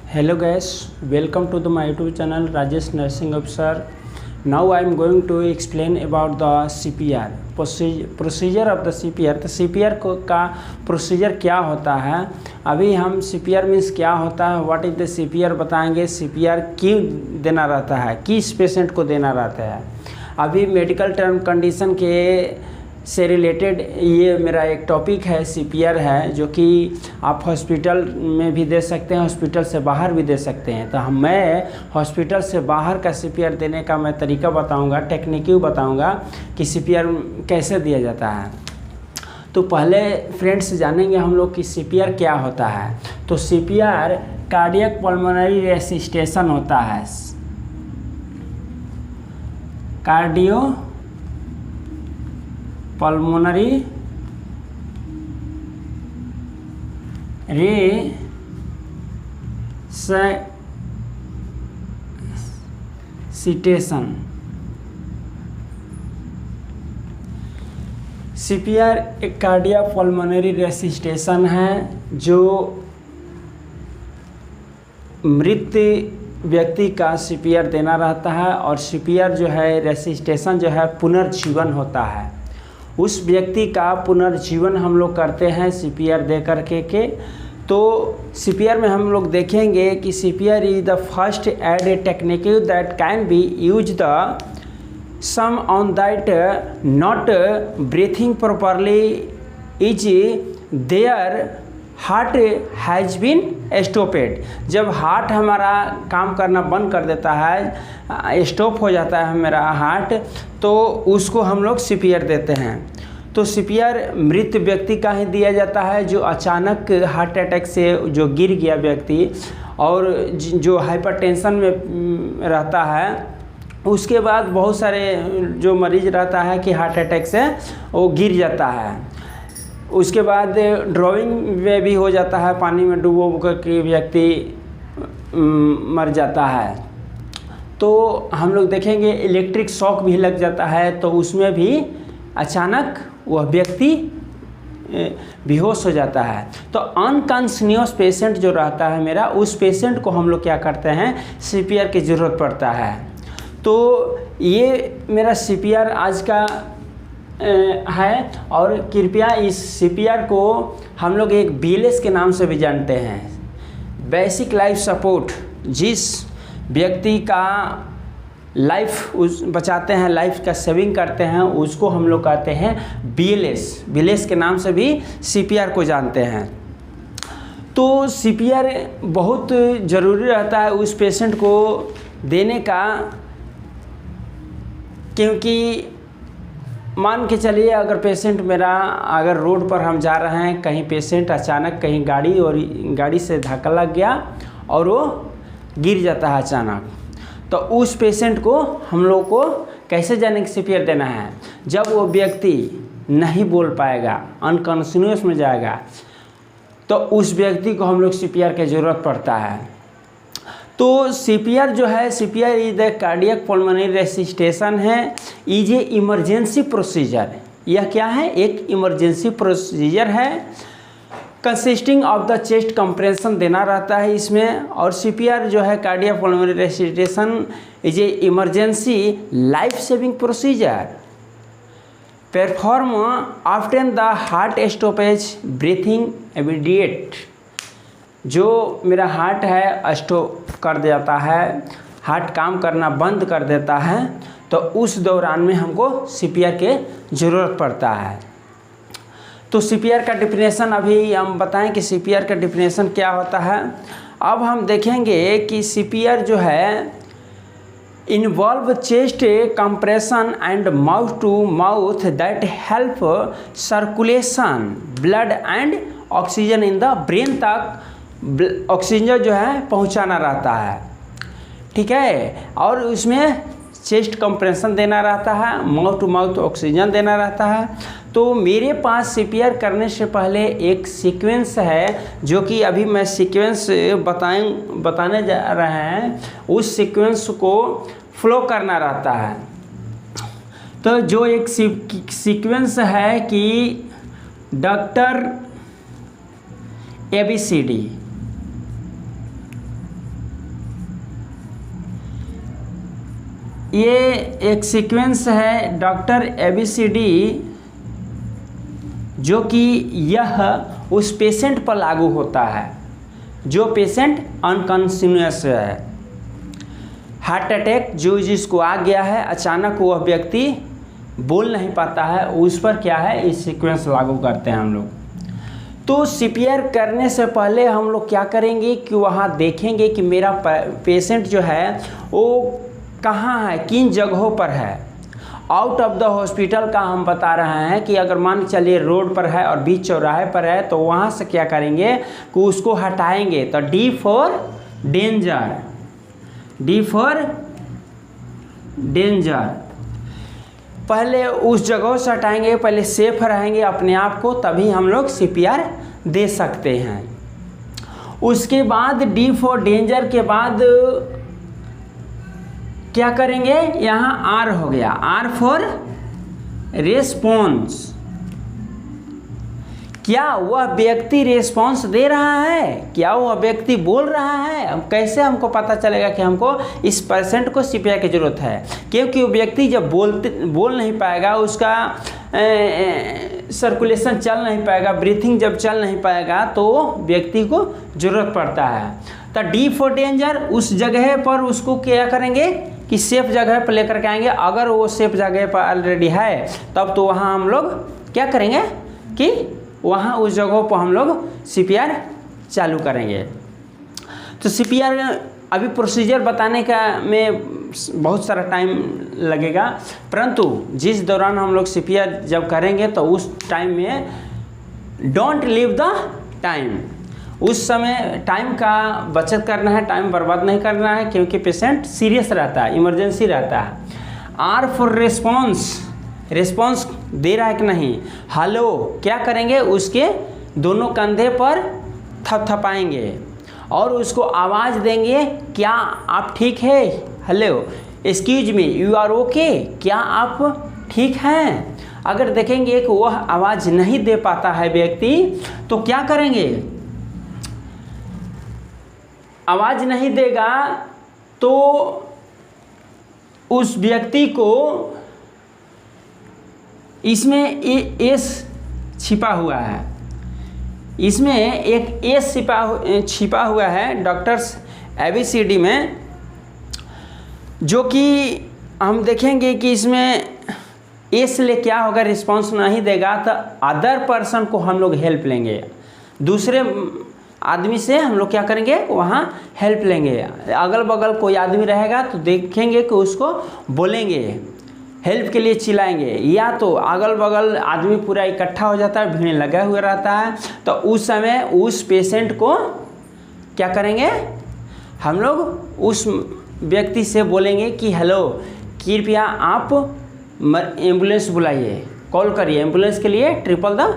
Hello guys, welcome to my YouTube channel Rajesh Nursing Officer. Now I am going to explain about the CPR procedure of the CPR. तो CPR का procedure क्या होता है, अभी हम CPR means क्या होता है, व्हाट इज द CPR बताएंगे। CPR क्यों देना रहता है, किस पेशेंट को देना रहता है। अभी मेडिकल टर्म कंडीशन के से रिलेटेड ये मेरा एक टॉपिक है, CPR है, जो कि आप हॉस्पिटल में भी दे सकते हैं, हॉस्पिटल से बाहर भी दे सकते हैं। तो मैं हॉस्पिटल से बाहर का CPR देने का मैं तरीका बताऊंगा, टेक्निक बताऊंगा कि CPR कैसे दिया जाता है। तो पहले फ्रेंड्स जानेंगे हम लोग कि CPR क्या होता है। तो CPR कार्डियक पल्मोनरी रेसिस्टेशन होता है। Cardio pulmonary resuscitation. CPR एक कार्डिया पल्मोनरी रेसिस्टेशन है जो मृत व्यक्ति का CPR देना रहता है। और CPR जो है रेसिस्टेशन जो है पुनर्जीवन होता है, उस व्यक्ति का पुनर्जीवन हम लोग करते हैं CPR दे करके के। तो CPR में हम लोग देखेंगे कि CPR is the first aid technique that can be use the some on that not breathing properly is their heart has been stopped. जब हार्ट हमारा काम करना बंद कर देता है, स्टॉप हो जाता है मेरा हार्ट, तो उसको हम लोग CPR देते हैं। तो CPR मृत व्यक्ति का ही दिया जाता है, जो अचानक हार्ट अटैक से जो गिर गया व्यक्ति और जो हाइपरटेंशन में रहता है। उसके बाद बहुत सारे जो मरीज रहता है कि हार्ट अटैक से वो गिर जाता है, उसके बाद ड्राइविंग में भी हो जाता है, पानी में डूबो करके व्यक्ति मर जाता है। तो हम लोग देखेंगे इलेक्ट्रिक शॉक भी लग जाता है, तो उसमें भी अचानक वह व्यक्ति बेहोश हो जाता है। तो अनकॉन्शियस पेशेंट जो रहता है मेरा, उस पेशेंट को हम लोग क्या करते हैं, CPR की ज़रूरत पड़ता है। तो ये मेरा CPR आज का है। और कृपया इस CPR को हम लोग एक BLS के नाम से भी जानते हैं, बेसिक लाइफ सपोर्ट। जिस व्यक्ति का लाइफ बचाते हैं, लाइफ का सेविंग करते हैं, उसको हम लोग कहते हैं BLS के नाम से भी CPR को जानते हैं। तो CPR बहुत ज़रूरी रहता है उस पेशेंट को देने का, क्योंकि मान के चलिए अगर पेशेंट मेरा, अगर रोड पर हम जा रहे हैं, कहीं पेशेंट अचानक कहीं गाड़ी से धक्का लग गया और वो गिर जाता है अचानक, तो उस पेशेंट को हम लोग को कैसे जाने कि CPR देना है। जब वो व्यक्ति नहीं बोल पाएगा, अनकॉन्शियस में जाएगा, तो उस व्यक्ति को हम लोग CPR की ज़रूरत पड़ता है। तो CPR जो है, CPR is the cardiac pulmonary resuscitation है, इज ए इमरजेंसी प्रोसीजर। यह क्या है, एक इमरजेंसी प्रोसीजर है, consisting of the chest compression देना रहता है इसमें। और CPR जो है cardiac pulmonary resuscitation is a emergency life saving procedure perform after the heart stoppage breathing immediate. जो मेरा हार्ट है स्टॉप कर देता है, हार्ट काम करना बंद कर देता है, तो उस दौरान में हमको CPR के ज़रूरत पड़ता है। तो CPR का डिफिनेशन अभी हम बताएं कि CPR का डिफिनेशन क्या होता है। अब हम देखेंगे कि CPR जो है involve chest compression and mouth to mouth that help circulation blood and oxygen in the brain तक ऑक्सीजन जो है पहुंचाना रहता है, ठीक है। और उसमें चेस्ट कंप्रेशन देना रहता है, माउथ टू माउथ ऑक्सीजन देना रहता है। तो मेरे पास CPR करने से पहले एक सीक्वेंस है, जो कि अभी मैं सीक्वेंस बताने जा रहे हैं, उस सीक्वेंस को फ्लो करना रहता है। तो जो एक सीक्वेंस है कि डॉक्टर ABCD ये एक सीक्वेंस है डॉक्टर ABCD, जो कि यह उस पेशेंट पर लागू होता है जो पेशेंट अनकॉन्शियस है। हार्ट अटैक जो जिसको आ गया है, अचानक वह व्यक्ति बोल नहीं पाता है, उस पर क्या है, इस सीक्वेंस लागू करते हैं हम लोग। तो CPR करने से पहले हम लोग क्या करेंगे कि वहाँ देखेंगे कि मेरा पेशेंट जो है वो कहाँ है, किन जगहों पर है। आउट ऑफ द हॉस्पिटल का हम बता रहे हैं कि अगर मान के चलिए रोड पर है और बीच चौराहे पर है, तो वहाँ से क्या करेंगे कि उसको हटाएंगे। तो D for danger, D for danger, पहले उस जगह से हटाएंगे, पहले सेफ रहेंगे अपने आप को, तभी हम लोग CPR दे सकते हैं। उसके बाद D फॉर डेंजर के बाद क्या करेंगे, यहाँ R हो गया, R फॉर रेस्पॉन्स। क्या वह व्यक्ति रेस्पॉन्स दे रहा है, क्या वह व्यक्ति बोल रहा है। अब कैसे हमको पता चलेगा कि हमको इस पेशेंट को CPR की ज़रूरत है, क्योंकि वो व्यक्ति जब बोल नहीं पाएगा, उसका सर्कुलेशन चल नहीं पाएगा, ब्रीथिंग जब चल नहीं पाएगा, तो व्यक्ति को ज़रूरत पड़ता है। तो D फॉर डेंजर, उस जगह पर उसको क्या करेंगे कि सेफ जगह पर लेकर के आएंगे। अगर वो सेफ जगह पर ऑलरेडी है, तब तो वहाँ हम लोग क्या करेंगे कि वहाँ उस जगहों पर हम लोग CPR चालू करेंगे। तो CPR अभी प्रोसीजर बताने का में बहुत सारा टाइम लगेगा, परंतु जिस दौरान हम लोग CPR जब करेंगे तो उस टाइम में डोंट लीव द टाइम, उस समय टाइम का बचत करना है, टाइम बर्बाद नहीं करना है, क्योंकि पेशेंट सीरियस रहता है, इमरजेंसी रहता है। R फॉर रिस्पॉन्स, रिस्पॉन्स दे रहा है कि नहीं। हेलो, क्या करेंगे, उसके दोनों कंधे पर थपथपाएंगे और उसको आवाज़ देंगे, क्या आप ठीक है, hello, excuse me, you are okay, क्या आप ठीक हैं। अगर देखेंगे कि वह आवाज़ नहीं दे पाता है व्यक्ति, तो क्या करेंगे, आवाज़ नहीं देगा तो उस व्यक्ति को, इसमें एस छिपा हुआ है, इसमें एक एस छिपा हुआ है डॉक्टर्स ABCD में, जो कि हम देखेंगे कि इसमें एस ले क्या होगा, रिस्पांस नहीं देगा तो अदर पर्सन को हम लोग हेल्प लेंगे, दूसरे आदमी से हम लोग क्या करेंगे, वहाँ हेल्प लेंगे। अगल बगल कोई आदमी रहेगा तो देखेंगे कि उसको बोलेंगे, हेल्प के लिए चिल्लाएंगे, या तो अगल बगल आदमी पूरा इकट्ठा हो जाता है, भीड़ लगा हुआ रहता है, तो उस समय उस पेशेंट को क्या करेंगे, हम लोग उस व्यक्ति से बोलेंगे कि हेलो, कृपया आप एम्बुलेंस बुलाइए, कॉल करिए एम्बुलेंस के लिए, ट्रिपल द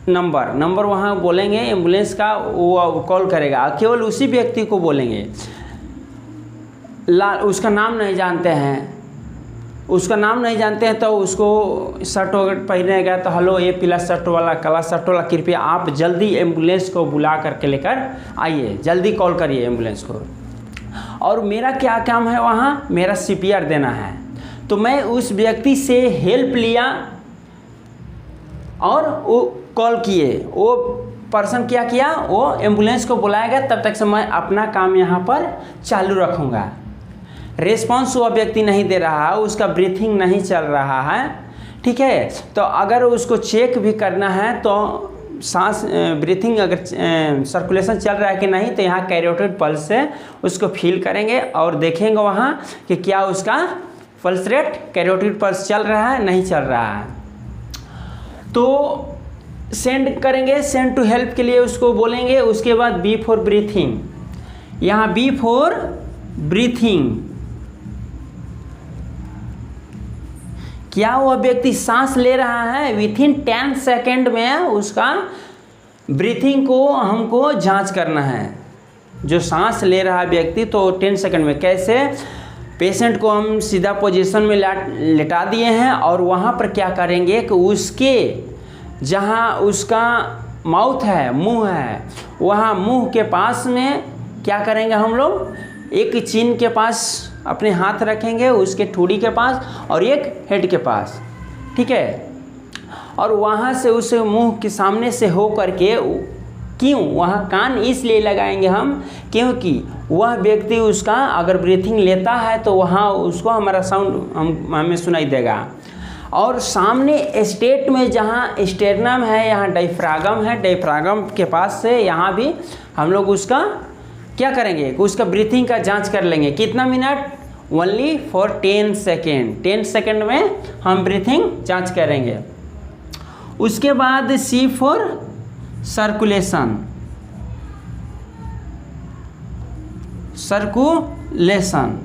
नंबर वहाँ बोलेंगे एम्बुलेंस का, वो कॉल करेगा। केवल उसी व्यक्ति को बोलेंगे, उसका नाम नहीं जानते हैं, उसका नाम नहीं जानते हैं तो उसको शर्ट पहनेगा तो हेलो, ये पीला शर्ट वाला, काला शर्ट वाला, कृपया आप जल्दी एम्बुलेंस को बुला करके लेकर आइए, जल्दी कॉल करिए एम्बुलेंस को। और मेरा क्या काम है वहाँ, मेरा CPR देना है। तो मैं उस व्यक्ति से हेल्प लिया और वो कॉल किए, वो पर्सन क्या किया, वो एम्बुलेंस को बुलाएगा, तब तक से मैं अपना काम यहाँ पर चालू रखूँगा। रेस्पॉन्स वो व्यक्ति नहीं दे रहा है, उसका ब्रीथिंग नहीं चल रहा है, ठीक है। तो अगर उसको चेक भी करना है तो सांस ब्रीथिंग अगर सर्कुलेशन चल रहा है कि नहीं, तो यहाँ कैरोटिड पल्स से उसको फील करेंगे और देखेंगे वहाँ कि क्या उसका पल्स रेट, कैरोटिड पल्स चल रहा है, नहीं चल रहा है। तो सेंड करेंगे, सेंड टू हेल्प के लिए उसको बोलेंगे। उसके बाद B फॉर ब्रीथिंग, यहाँ B फॉर ब्रीथिंग, क्या वह व्यक्ति सांस ले रहा है, विथिन 10 सेकेंड में उसका ब्रीथिंग को हमको जांच करना है। जो सांस ले रहा व्यक्ति तो 10 सेकेंड में, कैसे, पेशेंट को हम सीधा पोजीशन में लेटा दिए हैं और वहाँ पर क्या करेंगे कि उसके जहाँ उसका माउथ है, मुंह है, वहाँ मुंह के पास में क्या करेंगे हम लोग, एक चिन के पास अपने हाथ रखेंगे, उसके ठोड़ी के पास और एक हेड के पास, ठीक है। और वहाँ से उस मुंह के सामने से हो करके, क्यों वहाँ कान इसलिए लगाएंगे हम, क्योंकि वह व्यक्ति उसका अगर ब्रीथिंग लेता है तो वहाँ उसको हमारा साउंड हमें सुनाई देगा। और सामने स्टेट में जहाँ स्टेरनम है, यहाँ डायफ्रागम है, डायफ्रागम के पास से यहाँ भी हम लोग उसका क्या करेंगे, उसका ब्रीथिंग का जांच कर लेंगे। कितना minute, only for 10 second, 10 second में हम ब्रीथिंग जांच करेंगे। उसके बाद सी फॉर सर्कुलेशन, सर्कुलेशन,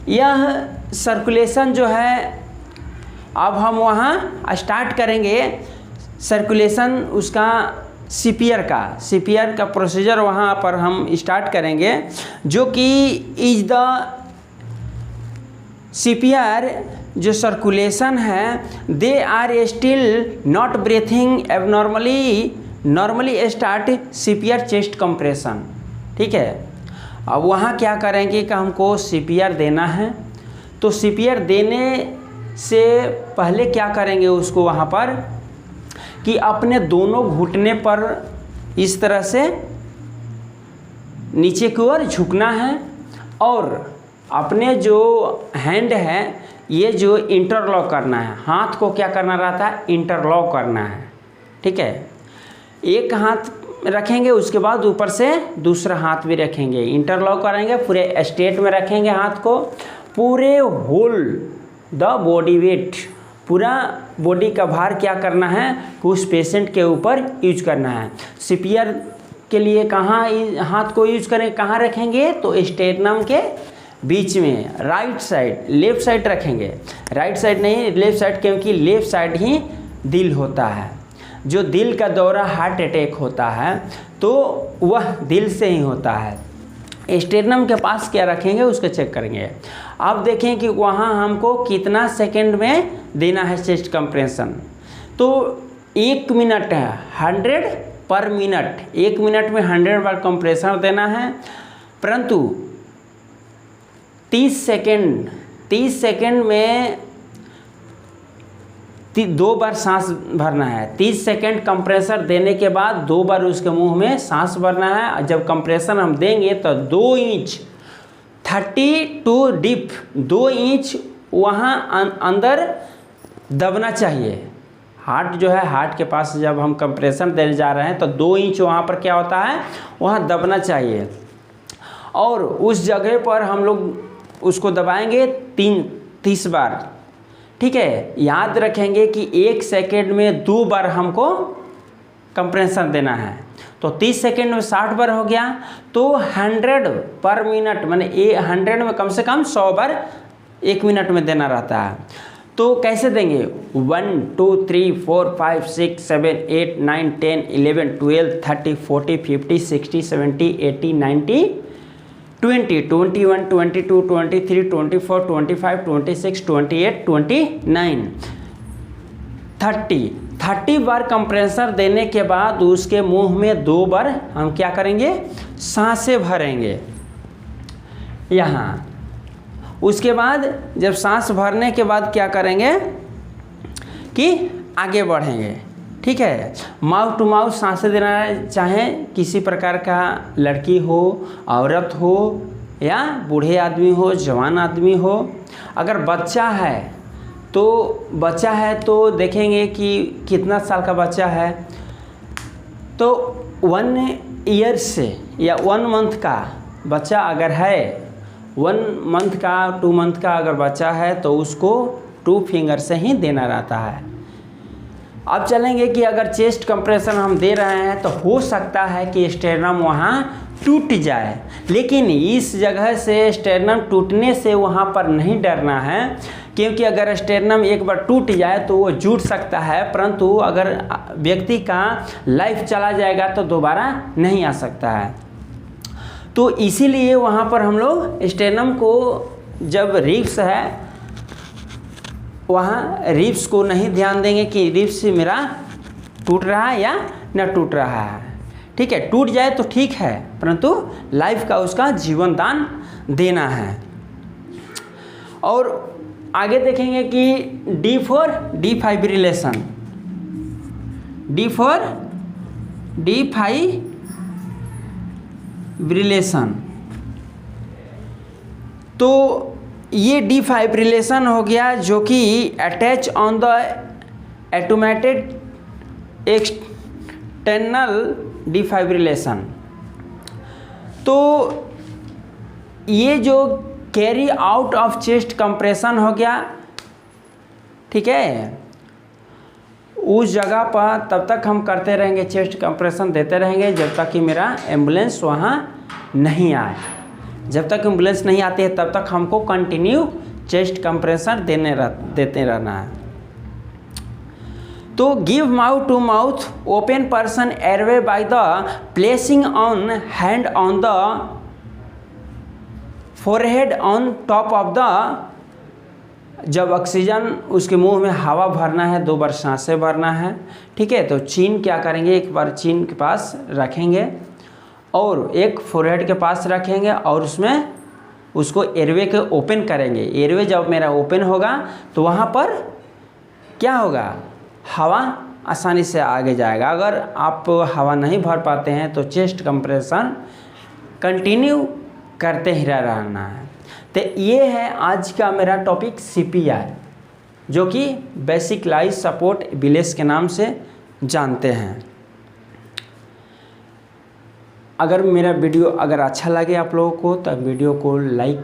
यह सर्कुलेशन जो है अब हम वहाँ स्टार्ट करेंगे सर्कुलेशन उसका सीपीआर का प्रोसीजर वहाँ पर हम स्टार्ट करेंगे, जो कि इज द सीपीआर जो सर्कुलेशन है, they are still not breathing abnormally, normally start CPR chest compression, ठीक है। अब वहाँ क्या करेंगे कि हमको सीपीआर देना है, तो सीपीआर देने से पहले क्या करेंगे उसको वहाँ पर कि अपने दोनों घुटने पर इस तरह से नीचे की ओर झुकना है और अपने जो हैंड है ये जो इंटरलॉक करना है, हाथ को क्या करना रहता है, इंटरलॉक करना है, ठीक है। एक हाथ रखेंगे, उसके बाद ऊपर से दूसरा हाथ भी रखेंगे, इंटरलॉक करेंगे, पूरे स्टेट में रखेंगे हाथ को, पूरे होल द बॉडी वेट, पूरा बॉडी का भार क्या करना है कि उस पेशेंट के ऊपर यूज करना है। सीपीआर के लिए कहाँ हाथ को यूज करें, कहाँ रखेंगे, तो स्टेरनम के बीच में, राइट साइड, लेफ़्ट साइड रखेंगे, राइट साइड नहीं लेफ़्ट साइड, क्योंकि लेफ़्ट साइड ही दिल होता है। जो दिल का दौरा हार्ट अटैक होता है तो वह दिल से ही होता है। स्टेरनम के पास क्या रखेंगे उसको चेक करेंगे। अब देखें कि वहाँ हमको कितना सेकंड में देना है चेस्ट कंप्रेशन, तो 1 मिनट है, 100 पर मिनट, 1 मिनट में 100 बार कंप्रेशन देना है, परंतु 30 सेकंड में 2 बार सांस भरना है। 30 सेकंड कंप्रेसर देने के बाद 2 बार उसके मुंह में सांस भरना है। जब कंप्रेसर हम देंगे तो 2 इंच 32 डीप, 2 इंच वहाँ अंदर दबना चाहिए। हार्ट जो है, हार्ट के पास जब हम कंप्रेशन देने जा रहे हैं तो 2 इंच वहाँ पर क्या होता है, वहाँ दबना चाहिए। और उस जगह पर हम लोग उसको दबाएंगे 30 बार, ठीक है। याद रखेंगे कि 1 सेकेंड में 2 बार हमको कंप्रेशन देना है, तो 30 सेकेंड में 60 बार हो गया, तो 100 पर मिनट, माने 100 में कम से कम 100 बार 1 मिनट में देना रहता है। तो कैसे देंगे, 1 2 3 4 5 6 7 8 9 10 11 12 30 40 50 60 70 80 90 20 21 22 23 24 25 26 28 29 30 बार कंप्रेसर देने के बाद उसके मुंह में 2 बार हम क्या करेंगे, सांसें भरेंगे यहाँ। उसके बाद जब सांस भरने के बाद क्या करेंगे कि आगे बढ़ेंगे, ठीक है। माउथ टू माउथ सांसें देना, चाहे किसी प्रकार का लड़की हो, औरत हो या बूढ़े आदमी हो, जवान आदमी हो। अगर बच्चा है तो देखेंगे कि कितना साल का बच्चा है, तो 1 ईयर से या 1 मंथ का बच्चा अगर है, 1 मंथ का 2 मंथ का अगर बच्चा है तो उसको 2 फिंगर से ही देना रहता है। अब चलेंगे कि अगर चेस्ट कंप्रेशन हम दे रहे हैं तो हो सकता है कि स्टेरनम वहाँ टूट जाए, लेकिन इस जगह से स्टेरनम टूटने से वहाँ पर नहीं डरना है, क्योंकि अगर स्टेरनम एक बार टूट जाए तो वो जुड़ सकता है, परंतु अगर व्यक्ति का लाइफ चला जाएगा तो दोबारा नहीं आ सकता है। तो इसीलिए वहाँ पर हम लोग स्टेरनम को, जब रिब्स है वहाँ रिब्स को नहीं ध्यान देंगे कि रिब्स मेरा टूट रहा है या न टूट रहा है, ठीक है, टूट जाए तो ठीक है, परंतु लाइफ का उसका जीवन दान देना है। और आगे देखेंगे कि D for defibrillation. D for defibrillation, तो ये डिफाइब्रिलेशन हो गया जो कि attach on the automated external defibrillation. तो ये जो carry out of chest compression हो गया, ठीक है, उस जगह पर तब तक हम करते रहेंगे, चेस्ट कंप्रेशन देते रहेंगे जब तक कि मेरा एम्बुलेंस वहाँ नहीं आए। जब तक एम्बुलेंस नहीं आती है तब तक हमको कंटिन्यू चेस्ट कंप्रेशन देते रहना है। तो give mouth to mouth open person airway by the placing on hand on the forehead on top of the, जब ऑक्सीजन उसके मुंह में हवा भरना है, 2 बार सांसें भरना है, ठीक है। तो चीन क्या करेंगे, एक बार चीन के पास रखेंगे और एक फोरहेड के पास रखेंगे और उसमें उसको एयरवे के ओपन करेंगे। एयरवे जब मेरा ओपन होगा तो वहाँ पर क्या होगा, हवा आसानी से आगे जाएगा। अगर आप हवा नहीं भर पाते हैं तो चेस्ट कंप्रेशन कंटिन्यू करते ही रहना है। तो ये है आज का मेरा टॉपिक CPR, जो कि बेसिक लाइफ सपोर्ट विलेज के नाम से जानते हैं। अगर मेरा वीडियो अगर अच्छा लगे आप लोगों को तो वीडियो को लाइक